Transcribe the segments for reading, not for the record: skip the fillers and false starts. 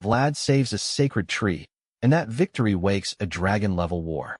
Vlad saves a sacred tree, and that victory wakes a dragon-level war.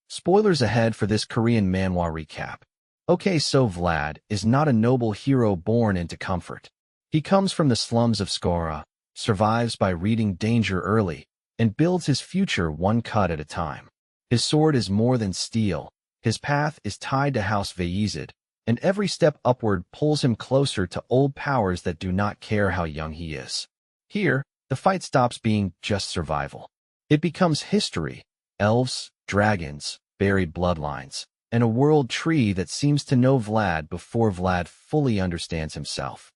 Spoilers ahead for this Korean manhwa recap. Okay, so Vlad is not a noble hero born into comfort. He comes from the slums of Skora, survives by reading danger early, and builds his future one cut at a time. His sword is more than steel, his path is tied to House Vaezid, and every step upward pulls him closer to old powers that do not care how young he is. Here, the fight stops being just survival. It becomes history, elves, dragons, buried bloodlines, and a world tree that seems to know Vlad before Vlad fully understands himself.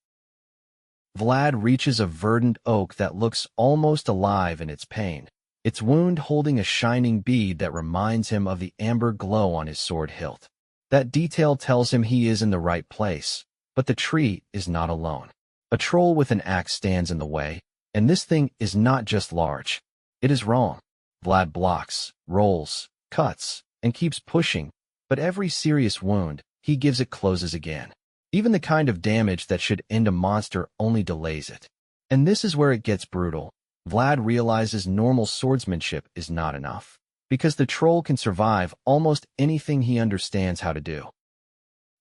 Vlad reaches a verdant oak that looks almost alive in its pain, its wound holding a shining bead that reminds him of the amber glow on his sword hilt. That detail tells him he is in the right place, but the tree is not alone. A troll with an axe stands in the way, and this thing is not just large. It is wrong. Vlad blocks, rolls, cuts, and keeps pushing, but every serious wound he gives it closes again. Even the kind of damage that should end a monster only delays it. And this is where it gets brutal. Vlad realizes normal swordsmanship is not enough, because the troll can survive almost anything he understands how to do.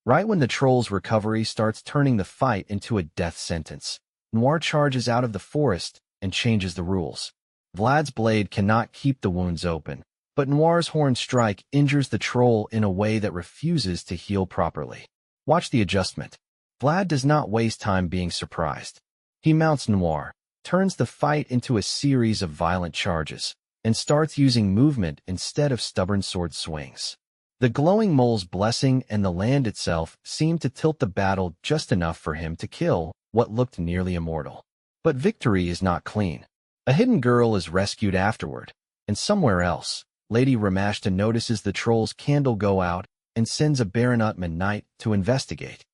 Right when the troll's recovery starts turning the fight into a death sentence, Noir charges out of the forest and changes the rules. Vlad's blade cannot keep the wounds open, but Noir's horn strike injures the troll in a way that refuses to heal properly. Watch the adjustment. Vlad does not waste time being surprised. He mounts Noir, turns the fight into a series of violent charges, and starts using movement instead of stubborn sword swings. The glowing mole's blessing and the land itself seem to tilt the battle just enough for him to kill what looked nearly immortal. But victory is not clean. A hidden girl is rescued afterward, and somewhere else, Lady Ramashta notices the troll's candle go out and sends a Baronutman knight to investigate.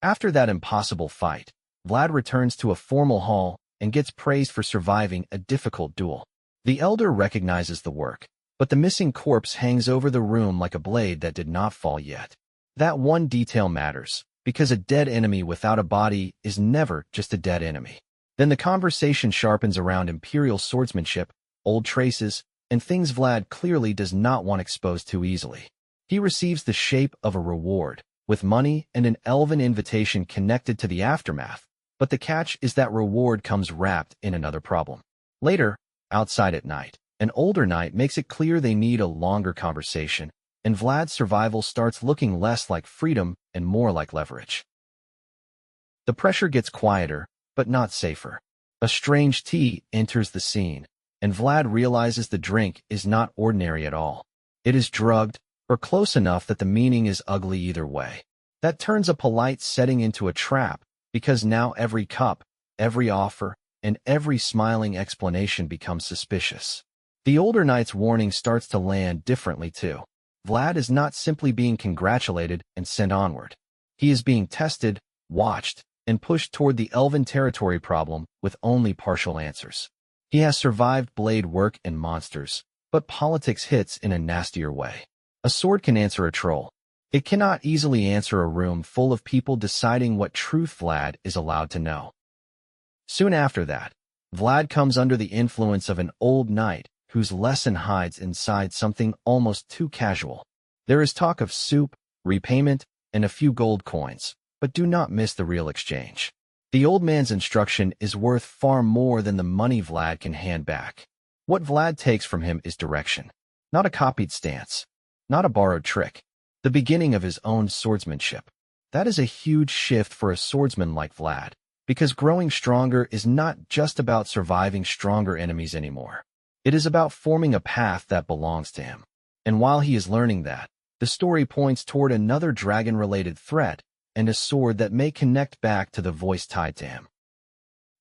After that impossible fight, Vlad returns to a formal hall and gets praised for surviving a difficult duel. The elder recognizes the work, but the missing corpse hangs over the room like a blade that did not fall yet. That one detail matters, because a dead enemy without a body is never just a dead enemy. Then the conversation sharpens around imperial swordsmanship, old traces, and things Vlad clearly does not want exposed too easily. He receives the shape of a reward, with money and an elven invitation connected to the aftermath, but the catch is that reward comes wrapped in another problem. Later, outside at night, an older knight makes it clear they need a longer conversation, and Vlad's survival starts looking less like freedom and more like leverage. The pressure gets quieter, but not safer. A strange tea enters the scene, and Vlad realizes the drink is not ordinary at all. It is drugged, or close enough that the meaning is ugly either way. That turns a polite setting into a trap, because now every cup, every offer, and every smiling explanation becomes suspicious. The older knight's warning starts to land differently too. Vlad is not simply being congratulated and sent onward. He is being tested, watched, and pushed toward the elven territory problem with only partial answers. He has survived blade work and monsters, but politics hits in a nastier way. A sword can answer a troll. It cannot easily answer a room full of people deciding what truth Vlad is allowed to know. Soon after that, Vlad comes under the influence of an old knight whose lesson hides inside something almost too casual. There is talk of soup, repayment, and a few gold coins, but do not miss the real exchange. The old man's instruction is worth far more than the money Vlad can hand back. What Vlad takes from him is direction, not a copied stance, not a borrowed trick, the beginning of his own swordsmanship. That is a huge shift for a swordsman like Vlad, because growing stronger is not just about surviving stronger enemies anymore. It is about forming a path that belongs to him. And while he is learning that, the story points toward another dragon-related threat and a sword that may connect back to the voice tied to him.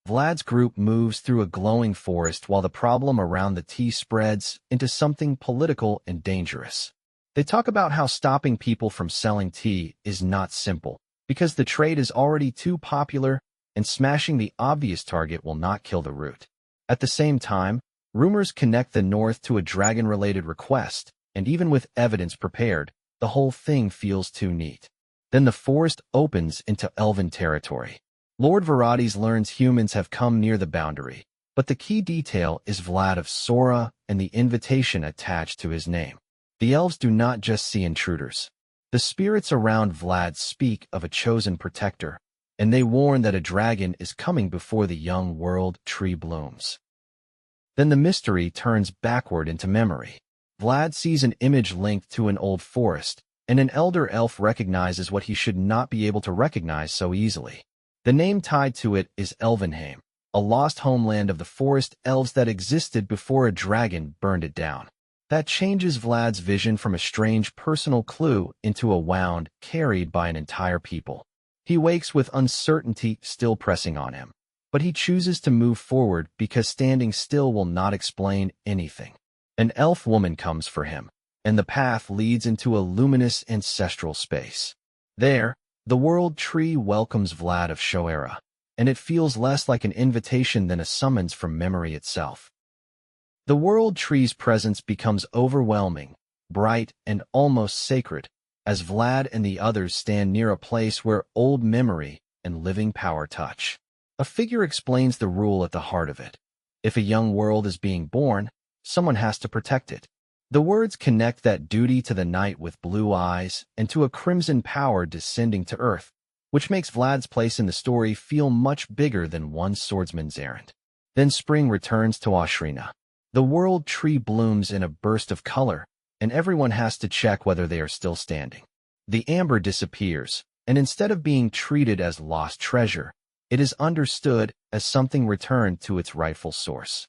Vlad's group moves through a glowing forest while the problem around the tea spreads into something political and dangerous. They talk about how stopping people from selling tea is not simple, because the trade is already too popular and smashing the obvious target will not kill the root. At the same time, rumors connect the North to a dragon-related request, and even with evidence prepared, the whole thing feels too neat. Then the forest opens into elven territory. Lord Varades learns humans have come near the boundary, but the key detail is Vlad of Sora and the invitation attached to his name. The elves do not just see intruders. The spirits around Vlad speak of a chosen protector, and they warn that a dragon is coming before the young world tree blooms. Then the mystery turns backward into memory. Vlad sees an image linked to an old forest, and an elder elf recognizes what he should not be able to recognize so easily. The name tied to it is Elvenheim, a lost homeland of the forest elves that existed before a dragon burned it down. That changes Vlad's vision from a strange personal clue into a wound carried by an entire people. He wakes with uncertainty still pressing on him, but he chooses to move forward because standing still will not explain anything. An elf woman comes for him, and the path leads into a luminous ancestral space. There, the world tree welcomes Vlad of Shoera, and it feels less like an invitation than a summons from memory itself. The world tree's presence becomes overwhelming, bright, and almost sacred, as Vlad and the others stand near a place where old memory and living power touch. A figure explains the rule at the heart of it. If a young world is being born, someone has to protect it. The words connect that duty to the knight with blue eyes and to a crimson power descending to earth, which makes Vlad's place in the story feel much bigger than one swordsman's errand. Then spring returns to Aushrina. The world tree blooms in a burst of color, and everyone has to check whether they are still standing. The amber disappears, and instead of being treated as lost treasure, it is understood as something returned to its rightful source.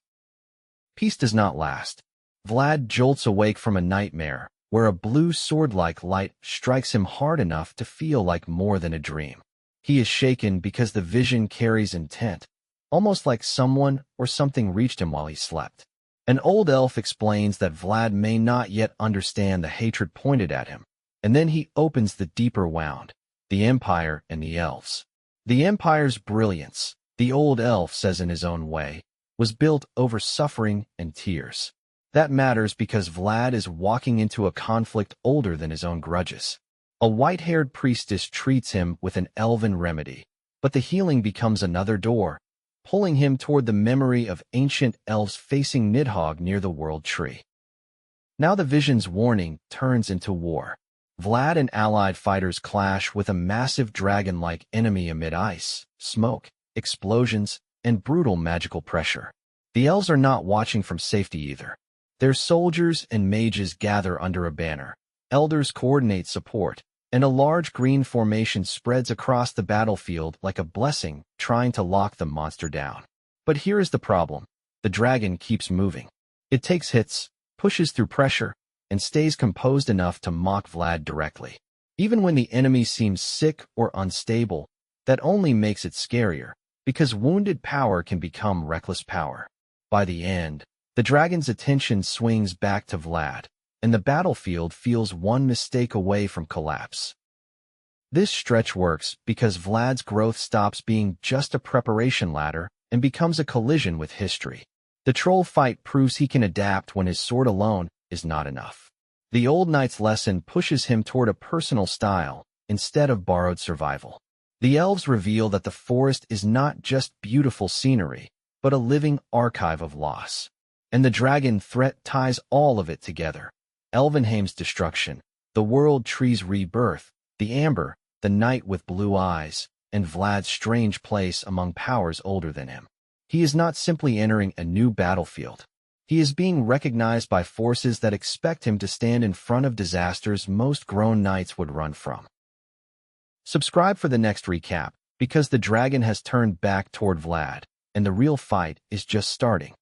Peace does not last. Vlad jolts awake from a nightmare, where a blue sword-like light strikes him hard enough to feel like more than a dream. He is shaken because the vision carries intent, almost like someone or something reached him while he slept. An old elf explains that Vlad may not yet understand the hatred pointed at him, and then he opens the deeper wound, the Empire and the elves. The Empire's brilliance, the old elf says in his own way, was built over suffering and tears. That matters because Vlad is walking into a conflict older than his own grudges. A white-haired priestess treats him with an elven remedy, but the healing becomes another door, pulling him toward the memory of ancient elves facing Nidhogg near the world tree. Now the vision's warning turns into war. Vlad and allied fighters clash with a massive dragon-like enemy amid ice, smoke, explosions, and brutal magical pressure. The elves are not watching from safety either. Their soldiers and mages gather under a banner, elders coordinate support, and a large green formation spreads across the battlefield like a blessing, trying to lock the monster down. But here is the problem. The dragon keeps moving. It takes hits, pushes through pressure, and stays composed enough to mock Vlad directly. Even when the enemy seems sick or unstable, that only makes it scarier, because wounded power can become reckless power. By the end, the dragon's attention swings back to Vlad, and the battlefield feels one mistake away from collapse. This stretch works because Vlad's growth stops being just a preparation ladder and becomes a collision with history. The troll fight proves he can adapt when his sword alone is not enough. The old knight's lesson pushes him toward a personal style instead of borrowed survival. The elves reveal that the forest is not just beautiful scenery, but a living archive of loss. And the dragon threat ties all of it together. Elvenheim's destruction, the world tree's rebirth, the amber, the knight with blue eyes, and Vlad's strange place among powers older than him. He is not simply entering a new battlefield. He is being recognized by forces that expect him to stand in front of disasters most grown knights would run from. Subscribe for the next recap, because the dragon has turned back toward Vlad, and the real fight is just starting.